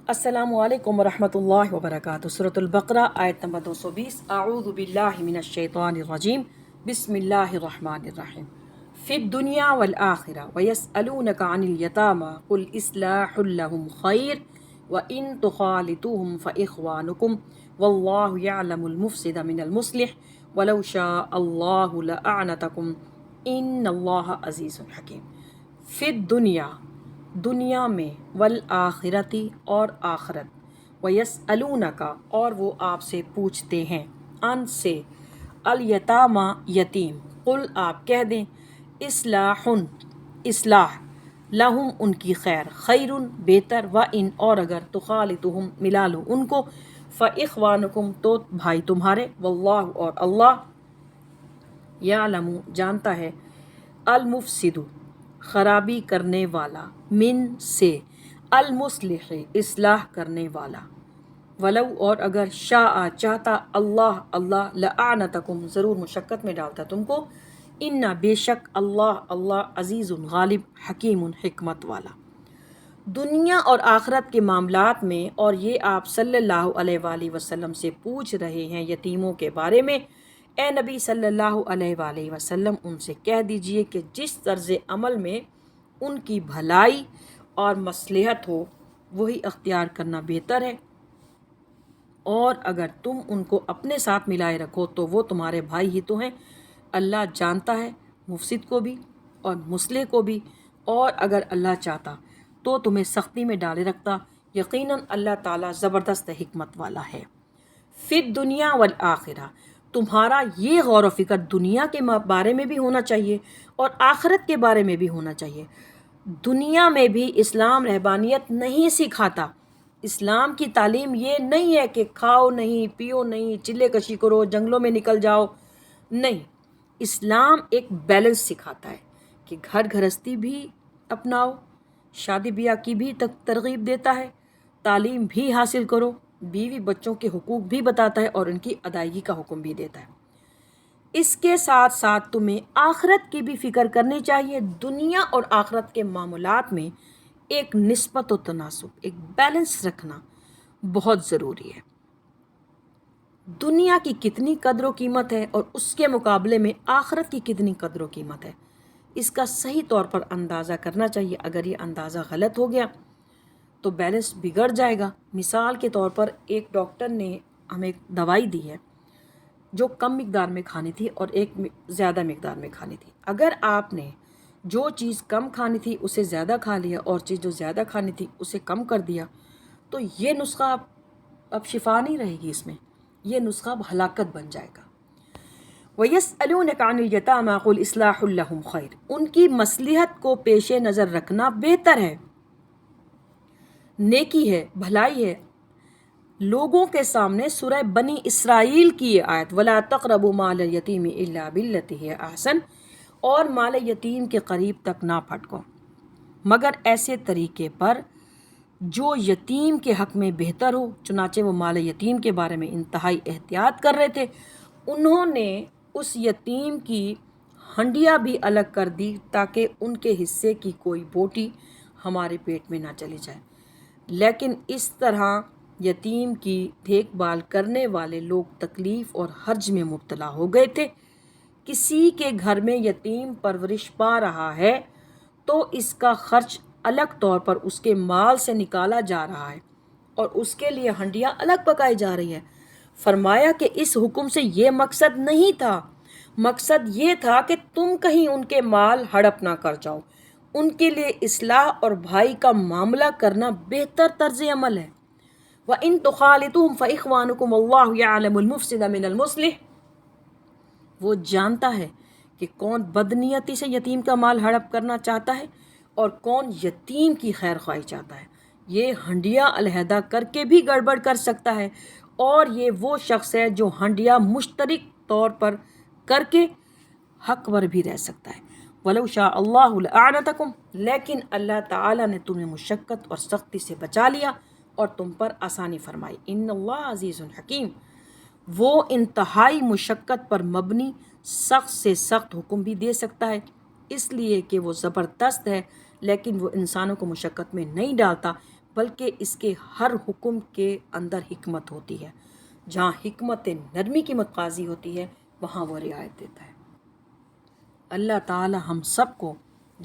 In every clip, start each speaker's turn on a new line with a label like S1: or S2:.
S1: السلام علیکم ورحمۃ اللہ وبرکاتہ۔ سورۃ البقرہ آیت نمبر 220۔ اعوذ باللہ من الشیطان الرجیم، بسم اللہ الرحمن الرحیم۔ فی الدنیا والآخرہ ویسألونک عن الیتامی قل اصلاح لہم خیر وان تخالطوہم فاخوانکم واللہ یعلم المفسد من المصلح ولو شاء اللہ لأعنتکم ان اللہ عزیز حکیم۔ فی الدنیا، دنیا میں، والآخرتی اور آخرت، ویسألونک اور وہ آپ سے پوچھتے ہیں، ان سے، الیتامی یتیم، قل آپ کہہ دیں، اصلاح اصلاح، لہم ان کی خیر، خیر بہتر، و ان اور اگر تخالطہم ملا لو ان کو، فاخوانکم تو بھائی تمہارے، واللہ اور اللہ، یعلم جانتا ہے، المفسد خرابی کرنے والا، من سے، المصلح اصلاح کرنے والا، ولو اور اگر شاء چاہتا، اللہ لأعنتکم ضرور مشقت میں ڈالتا تم کو، ان بے شک اللہ عزیز غالب حکیم حکمت والا۔ دنیا اور آخرت کے معاملات میں، اور یہ آپ صلی اللہ علیہ وآلہ وسلم سے پوچھ رہے ہیں یتیموں کے بارے میں، اے نبی صلی اللہ علیہ وآلہ وسلم ان سے کہہ دیجئے کہ جس طرز عمل میں ان کی بھلائی اور مصلحت ہو وہی اختیار کرنا بہتر ہے، اور اگر تم ان کو اپنے ساتھ ملائے رکھو تو وہ تمہارے بھائی ہی تو ہیں۔ اللہ جانتا ہے مفسد کو بھی اور مصلح کو بھی، اور اگر اللہ چاہتا تو تمہیں سختی میں ڈالے رکھتا، یقیناً اللہ تعالیٰ زبردست حکمت والا ہے۔ فی الدنیا والآخرہ، تمہارا یہ غور و فکر دنیا کے بارے میں بھی ہونا چاہیے اور آخرت کے بارے میں بھی ہونا چاہیے۔ دنیا میں بھی اسلام رہبانیت نہیں سکھاتا۔ اسلام کی تعلیم یہ نہیں ہے کہ کھاؤ نہیں، پیو نہیں، چلے کشی کرو، جنگلوں میں نکل جاؤ، نہیں۔ اسلام ایک بیلنس سکھاتا ہے کہ گھر گھرستی بھی اپناؤ، شادی بیاہ کی بھی ترغیب دیتا ہے، تعلیم بھی حاصل کرو، بیوی بچوں کے حقوق بھی بتاتا ہے اور ان کی ادائیگی کا حکم بھی دیتا ہے۔ اس کے ساتھ ساتھ تمہیں آخرت کی بھی فکر کرنی چاہیے۔ دنیا اور آخرت کے معاملات میں ایک نسبت و تناسب، ایک بیلنس رکھنا بہت ضروری ہے۔ دنیا کی کتنی قدر و قیمت ہے اور اس کے مقابلے میں آخرت کی کتنی قدر و قیمت ہے، اس کا صحیح طور پر اندازہ کرنا چاہیے۔ اگر یہ اندازہ غلط ہو گیا تو بیلنس بگڑ جائے گا۔ مثال کے طور پر ایک ڈاکٹر نے ہمیں ایک دوائی دی ہے جو کم مقدار میں کھانی تھی اور ایک زیادہ مقدار میں کھانی تھی۔ اگر آپ نے جو چیز کم کھانی تھی اسے زیادہ کھا لیا اور چیز جو زیادہ کھانی تھی اسے کم کر دیا تو یہ نسخہ اب شفا نہیں رہے گی، اس میں یہ نسخہ اب ہلاکت بن جائے گا۔ وَيَسْأَلُونَكَ عَنِ الْيَتَامَى قُلْ إِصْلَاحٌ لَهُمْ خَيْرٌ، ان کی مصلحت کو پیش نظر رکھنا بہتر ہے، نیکی ہے، بھلائی ہے۔ لوگوں کے سامنے سورہ بنی اسرائیل کی یہ آیت، وَلَا تَقْرَبُوا مَالَ الْيَتِيمِ إِلَّا بِالَّتِي هِيَ أَحْسَنُ، اور مال یتیم کے قریب تک نہ پھٹکو مگر ایسے طریقے پر جو یتیم کے حق میں بہتر ہو۔ چنانچہ وہ مال یتیم کے بارے میں انتہائی احتیاط کر رہے تھے، انہوں نے اس یتیم کی ہنڈیاں بھی الگ کر دی تاکہ ان کے حصے کی کوئی بوٹی ہمارے پیٹ میں نہ چلی جائے، لیکن اس طرح یتیم کی دیکھ بھال کرنے والے لوگ تکلیف اور حرج میں مبتلا ہو گئے تھے۔ کسی کے گھر میں یتیم پرورش پا رہا ہے تو اس کا خرچ الگ طور پر اس کے مال سے نکالا جا رہا ہے اور اس کے لیے ہنڈیاں الگ پکائی جا رہی ہیں۔ فرمایا کہ اس حکم سے یہ مقصد نہیں تھا، مقصد یہ تھا کہ تم کہیں ان کے مال ہڑپ نہ کر جاؤ۔ ان کے لیے اصلاح اور بھائی کا معاملہ کرنا بہتر طرز عمل ہے۔ وَإِن تُخَالِطُوهُمْ فَإِخْوَانُكُمْ وَاللَّهُ يَعْلَمُ الْمُفْسِدَ مِنَ الْمُصْلِحِ، وہ جانتا ہے کہ کون بدنیتی سے یتیم کا مال ہڑپ کرنا چاہتا ہے اور کون یتیم کی خیر خواہی چاہتا ہے۔ یہ ہنڈیاں علیحدہ کر کے بھی گڑبڑ کر سکتا ہے، اور یہ وہ شخص ہے جو ہنڈیاں مشترک طور پر کر کے حق پر بھی رہ سکتا ہے۔ وَلَوْ شَاءَ اللَّهُ لَأَعْنَتَكُمْ، لیکن اللہ تعالیٰ نے تمہیں مشقت اور سختی سے بچا لیا اور تم پر آسانی فرمائی۔ ان اللہ عزیز حکیم، وہ انتہائی مشقت پر مبنی سخت سے سخت حکم بھی دے سکتا ہے، اس لیے کہ وہ زبردست ہے، لیکن وہ انسانوں کو مشقت میں نہیں ڈالتا بلکہ اس کے ہر حکم کے اندر حکمت ہوتی ہے۔ جہاں حکمت نرمی کی متقاضی ہوتی ہے وہاں وہ رعایت دیتا ہے۔ اللہ تعالی ہم سب کو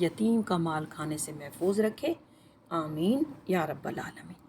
S1: یتیم کا مال کھانے سے محفوظ رکھے، آمین یا رب العالمین۔